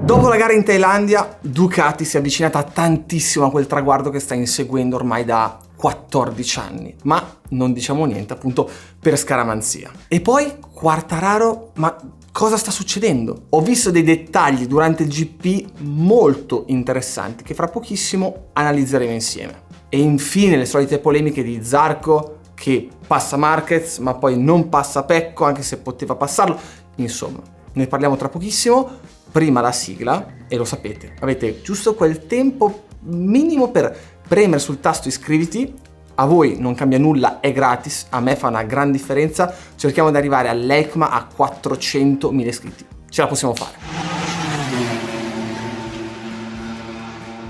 Dopo la gara in Thailandia, Ducati si è avvicinata tantissimo a quel traguardo che sta inseguendo ormai da 14 anni, ma non diciamo niente appunto per scaramanzia. E poi Quartararo, ma cosa sta succedendo? Ho visto dei dettagli durante il GP molto interessanti che fra pochissimo analizzeremo insieme. E infine le solite polemiche di Zarco che passa Marquez ma poi non passa Pecco anche se poteva passarlo. Insomma, ne parliamo tra pochissimo. Prima la sigla, e lo sapete, avete giusto quel tempo minimo per premere sul tasto iscriviti. A voi non cambia nulla, è gratis, a me fa una gran differenza. Cerchiamo di arrivare all'EICMA a 400.000 iscritti. Ce la possiamo fare.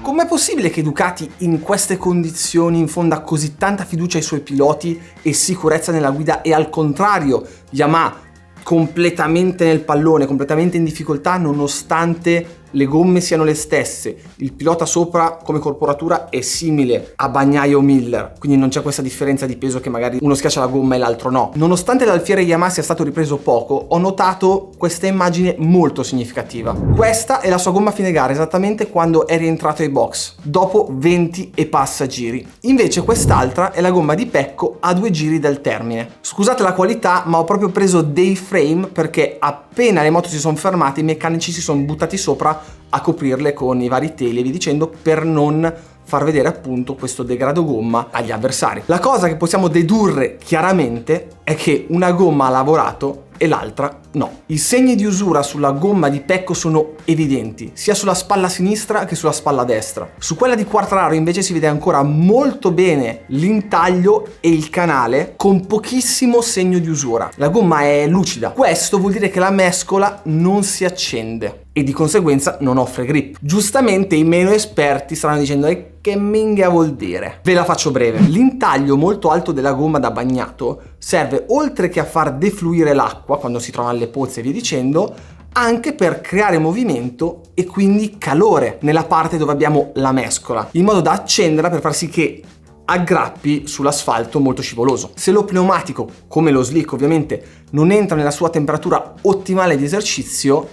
Com'è possibile che Ducati in queste condizioni infonda così tanta fiducia ai suoi piloti e sicurezza nella guida e al contrario Yamaha completamente nel pallone, completamente in difficoltà nonostante le gomme siano le stesse, il pilota sopra come corporatura è simile a Bagnaia o Miller, quindi non c'è questa differenza di peso che magari uno schiaccia la gomma e l'altro no. Nonostante l'alfiere Yamaha sia stato ripreso poco, ho notato questa immagine molto significativa. Questa è la sua gomma a fine gara, esattamente quando è rientrato ai box, dopo 20 e passa giri. Invece quest'altra è la gomma di Pecco a 2 giri dal termine. Scusate la qualità, ma ho proprio preso dei frame perché appena le moto si sono fermate i meccanici si sono buttati sopra a coprirle con i vari teli e via dicendo per non far vedere appunto questo degrado gomma agli avversari. La cosa che possiamo dedurre chiaramente è che una gomma ha lavorato e l'altra no. I segni di usura sulla gomma di Pecco sono evidenti, sia sulla spalla sinistra che sulla spalla destra. Su quella di Quartararo invece si vede ancora molto bene l'intaglio e il canale con pochissimo segno di usura. La gomma è lucida. Questo vuol dire che la mescola non si accende e di conseguenza non offre grip. Giustamente i meno esperti staranno dicendo che minchia vuol dire? Ve la faccio breve. L'intaglio molto alto della gomma da bagnato serve oltre che a far defluire l'acqua quando si trova alle pozze e via dicendo, anche per creare movimento e quindi calore nella parte dove abbiamo la mescola, in modo da accenderla per far sì che aggrappi sull'asfalto molto scivoloso. Se lo pneumatico, come lo slick ovviamente, non entra nella sua temperatura ottimale di esercizio,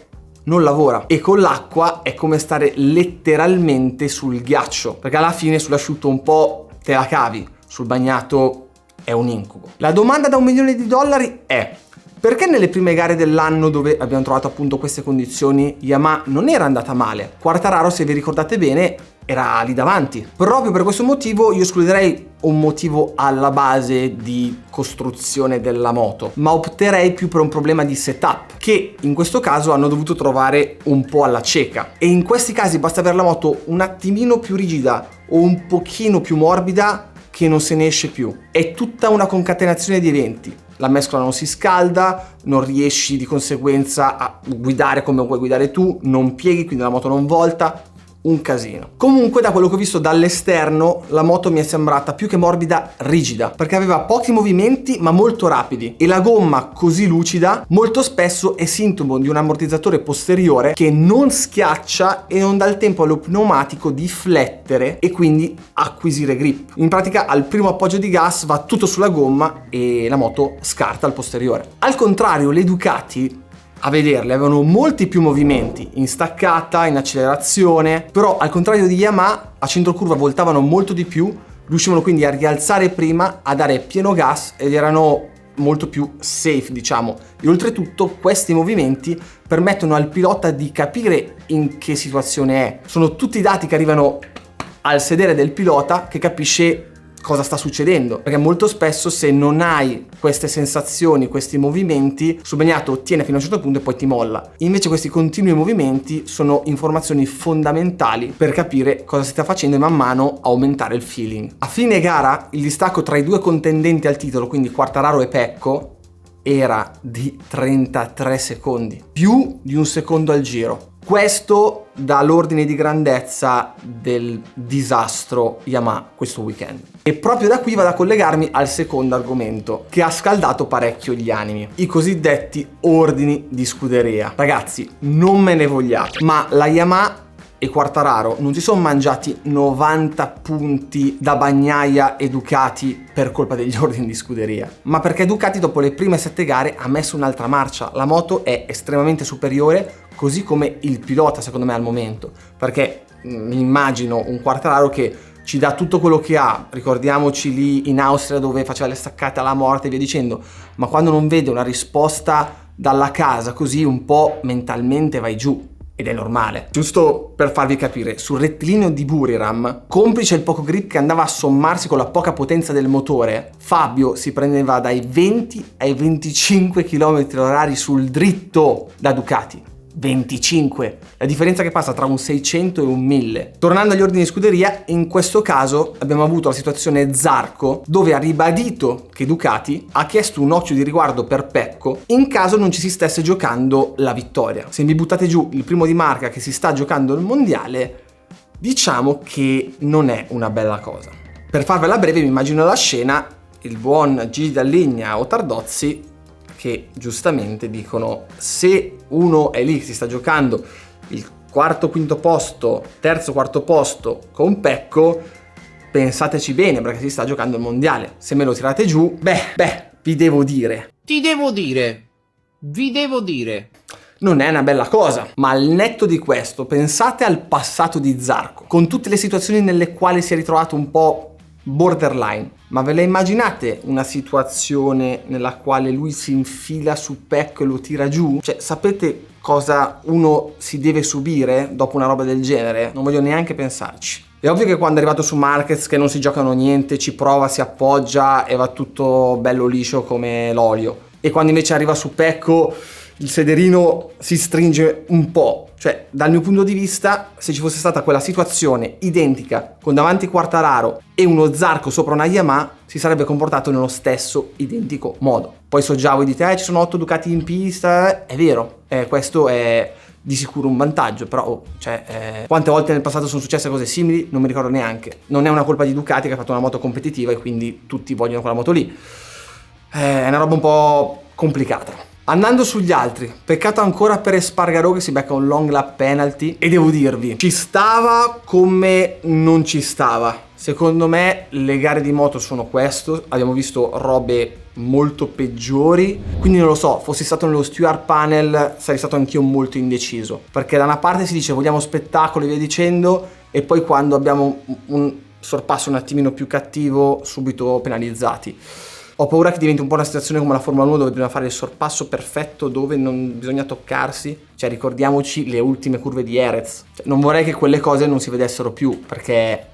non lavora e con l'acqua è come stare letteralmente sul ghiaccio, perché alla fine sull'asciutto un po' te la cavi, sul bagnato è un incubo. La domanda da $1 milione è: perché nelle prime gare dell'anno, dove abbiamo trovato appunto queste condizioni, Yamaha non era andata male? Quartararo, se vi ricordate bene, era lì davanti. Proprio per questo motivo io escluderei un motivo alla base di costruzione della moto, ma opterei più per un problema di setup che in questo caso hanno dovuto trovare un po' alla cieca. E in questi casi basta avere la moto un attimino più rigida o un pochino più morbida che non se ne esce più. È tutta una concatenazione di eventi. La mescola non si scalda, non riesci di conseguenza a guidare come vuoi guidare tu, non pieghi, quindi la moto non volta. Un casino. Comunque, da quello che ho visto dall'esterno, la moto mi è sembrata più che morbida, rigida, perché aveva pochi movimenti ma molto rapidi, e la gomma così lucida molto spesso è sintomo di un ammortizzatore posteriore che non schiaccia e non dà il tempo allo pneumatico di flettere e quindi acquisire grip. In pratica al primo appoggio di gas va tutto sulla gomma e la moto scarta al posteriore. Al contrario, le Ducati, a vederle, avevano molti più movimenti in staccata, in accelerazione, però al contrario di Yamaha a centro curva voltavano molto di più, riuscivano quindi a rialzare prima, a dare pieno gas ed erano molto più safe, diciamo. E oltretutto questi movimenti permettono al pilota di capire in che situazione è. Sono tutti dati che arrivano al sedere del pilota che capisce cosa sta succedendo, perché molto spesso se non hai queste sensazioni, questi movimenti, sul bagnato tiene fino a un certo punto e poi ti molla. Invece questi continui movimenti sono informazioni fondamentali per capire cosa si sta facendo e man mano aumentare il feeling. A fine gara il distacco tra i due contendenti al titolo, quindi Quartararo e Pecco, era di 33 secondi, più di un secondo al giro. Questo dà l'ordine di grandezza del disastro Yamaha questo weekend. E proprio da qui vado a collegarmi al secondo argomento che ha scaldato parecchio gli animi, i cosiddetti ordini di scuderia. Ragazzi, non me ne vogliate, ma la Yamaha e Quartararo non si sono mangiati 90 punti da Bagnaia e Ducati per colpa degli ordini di scuderia, ma perché Ducati dopo le prime 7 gare ha messo un'altra marcia. La moto è estremamente superiore, così come il pilota secondo me al momento, perché mi immagino un Quartararo che ci dà tutto quello che ha, ricordiamoci lì in Austria dove faceva le staccate alla morte e via dicendo, ma quando non vede una risposta dalla casa così un po' mentalmente vai giù. Ed è normale. Giusto per farvi capire, sul rettilineo di Buriram, complice il poco grip che andava a sommarsi con la poca potenza del motore, Fabio si prendeva dai 20 ai 25 km/h sul dritto da Ducati. 25, la differenza che passa tra un 600 e un 1000. Tornando agli ordini di scuderia, in questo caso abbiamo avuto la situazione Zarco, dove ha ribadito che Ducati ha chiesto un occhio di riguardo per Pecco in caso non ci si stesse giocando la vittoria. Se mi buttate giù il primo di marca che si sta giocando il mondiale, diciamo che non è una bella cosa. Per farvela breve, mi immagino la scena, il buon Gigi Dall'Igna o Tardozzi che giustamente dicono: se uno è lì che si sta giocando il quarto, quinto posto, terzo, quarto posto con Pecco, pensateci bene perché si sta giocando il mondiale. Se me lo tirate giù, vi devo dire. Ti devo dire. Vi devo dire. Non è una bella cosa, ma al netto di questo pensate al passato di Zarco, con tutte le situazioni nelle quali si è ritrovato un po' borderline. Ma ve la immaginate una situazione nella quale lui si infila su Pecco e lo tira giù? Cioè, sapete cosa uno si deve subire dopo una roba del genere? Non voglio neanche pensarci. È ovvio che quando è arrivato su Marquez che non si giocano niente, ci prova, si appoggia e va tutto bello liscio come l'olio. E quando invece arriva su Pecco il sederino si stringe un po'. Cioè, dal mio punto di vista, se ci fosse stata quella situazione identica con davanti Quartararo e uno Zarco sopra una Yamaha, si sarebbe comportato nello stesso identico modo. Poi so già, voi dite, ci sono 8 Ducati in pista, è vero, questo è di sicuro un vantaggio, però quante volte nel passato sono successe cose simili non mi ricordo neanche. Non è una colpa di Ducati che ha fatto una moto competitiva e quindi tutti vogliono quella moto lì. È una roba un po' complicata. Andando sugli altri, peccato ancora per Espargarò che si becca un long lap penalty e devo dirvi, ci stava come non ci stava. Secondo me le gare di moto sono questo, abbiamo visto robe molto peggiori, quindi non lo so, fossi stato nello steward panel sarei stato anch'io molto indeciso, perché da una parte si dice vogliamo spettacolo e via dicendo, e poi quando abbiamo un sorpasso un attimino più cattivo subito penalizzati. Ho paura che diventi un po' una situazione come la Formula 1 dove bisogna fare il sorpasso perfetto, dove non bisogna toccarsi. Cioè, ricordiamoci le ultime curve di Jerez. Cioè, non vorrei che quelle cose non si vedessero più, perché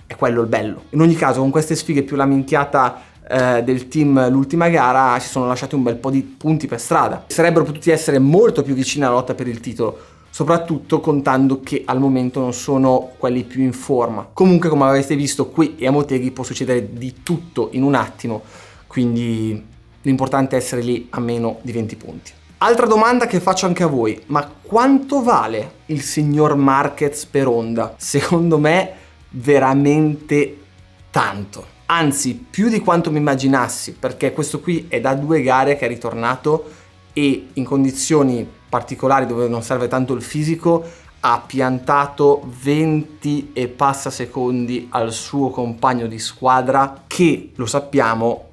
è quello il bello. In ogni caso, con queste sfighe più la minchiata del team l'ultima gara, si sono lasciati un bel po' di punti per strada. Sarebbero potuti essere molto più vicini alla lotta per il titolo, soprattutto contando che al momento non sono quelli più in forma. Comunque, come avete visto qui e a Motegi può succedere di tutto in un attimo, quindi l'importante è essere lì a meno di 20 punti. Altra domanda che faccio anche a voi, ma quanto vale il signor Marquez per Honda? Secondo me veramente tanto, anzi più di quanto mi immaginassi, perché questo qui è da 2 gare che è ritornato e in condizioni particolari dove non serve tanto il fisico ha piantato 20 e passa secondi al suo compagno di squadra che, lo sappiamo,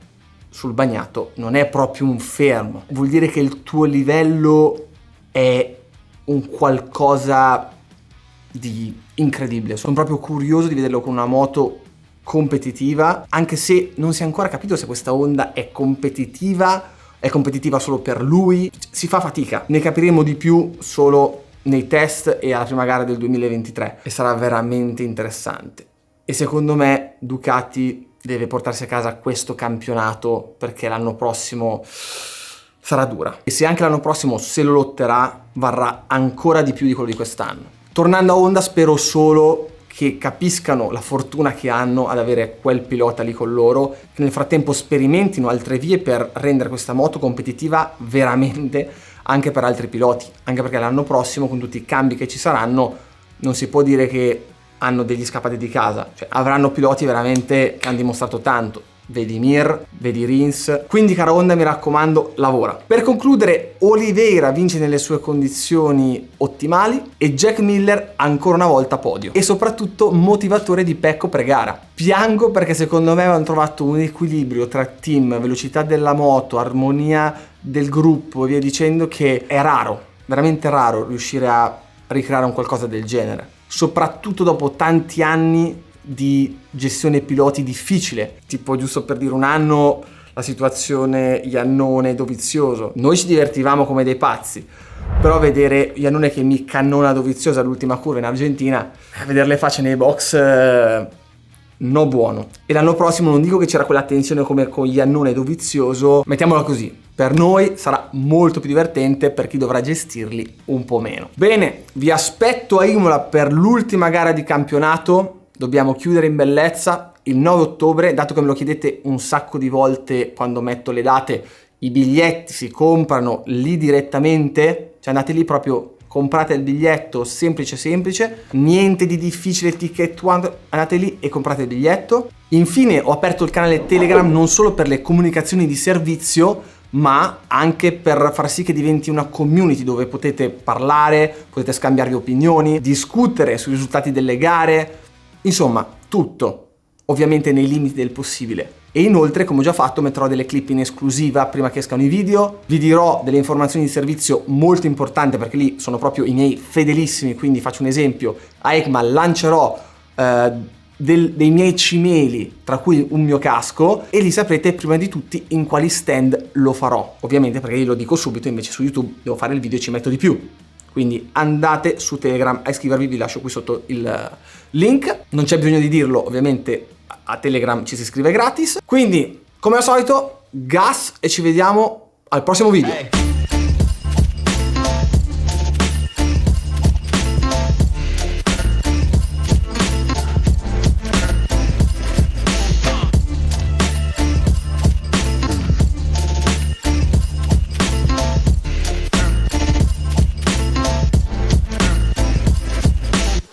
sul bagnato non è proprio un fermo. Vuol dire che il tuo livello è un qualcosa di incredibile. Sono proprio curioso di vederlo con una moto competitiva, anche se non si è ancora capito se questa Honda è competitiva solo per lui. Si fa fatica, ne capiremo di più solo nei test e alla prima gara del 2023 e sarà veramente interessante. E secondo me Ducati deve portarsi a casa questo campionato, perché l'anno prossimo sarà dura. E se anche l'anno prossimo se lo lotterà, varrà ancora di più di quello di quest'anno. Tornando a Honda, spero solo che capiscano la fortuna che hanno ad avere quel pilota lì con loro, che nel frattempo sperimentino altre vie per rendere questa moto competitiva veramente anche per altri piloti, anche perché l'anno prossimo, con tutti i cambi che ci saranno, non si può dire che hanno degli scappati di casa, cioè avranno piloti veramente che hanno dimostrato tanto. Vedi Mir, vedi Rins. Quindi, cara Honda, mi raccomando, lavora. Per concludere, Oliveira vince nelle sue condizioni ottimali e Jack Miller ancora una volta podio. E soprattutto motivatore di Pecco pre-gara. Piango perché secondo me hanno trovato un equilibrio tra team, velocità della moto, armonia del gruppo e via dicendo che è raro. veramente raro riuscire a ricreare un qualcosa del genere, soprattutto dopo tanti anni di gestione piloti difficile, tipo giusto per dire un anno la situazione Iannone Dovizioso. Noi ci divertivamo come dei pazzi, però vedere Iannone che mi cannona Dovizioso all'ultima curva in Argentina, vedere le facce nei box no buono. E l'anno prossimo non dico che c'era quella tensione come con Iannone Dovizioso, mettiamola così, per noi sarà molto più divertente, per chi dovrà gestirli un po' meno. Bene, vi aspetto a Imola per l'ultima gara di campionato, dobbiamo chiudere in bellezza il 9 ottobre, dato che me lo chiedete un sacco di volte quando metto le date, i biglietti si comprano lì direttamente, cioè andate lì proprio, comprate il biglietto, semplice, niente di difficile, ticket one, andate lì e comprate il biglietto. Infine ho aperto il canale Telegram non solo per le comunicazioni di servizio, ma anche per far sì che diventi una community dove potete parlare, potete scambiarvi opinioni, discutere sui risultati delle gare, insomma tutto, ovviamente nei limiti del possibile. E inoltre, come ho già fatto, metterò delle clip in esclusiva prima che escano i video, vi dirò delle informazioni di servizio molto importanti perché lì sono proprio i miei fedelissimi, quindi faccio un esempio, a EICMA lancerò dei miei cimeli, tra cui un mio casco, e li saprete prima di tutti in quali stand lo farò, ovviamente perché io lo dico subito, invece su YouTube devo fare il video e ci metto di più. Quindi andate su Telegram a iscrivervi, vi lascio qui sotto il link, non c'è bisogno di dirlo, ovviamente a Telegram ci si iscrive gratis. Quindi come al solito gas e ci vediamo al prossimo video.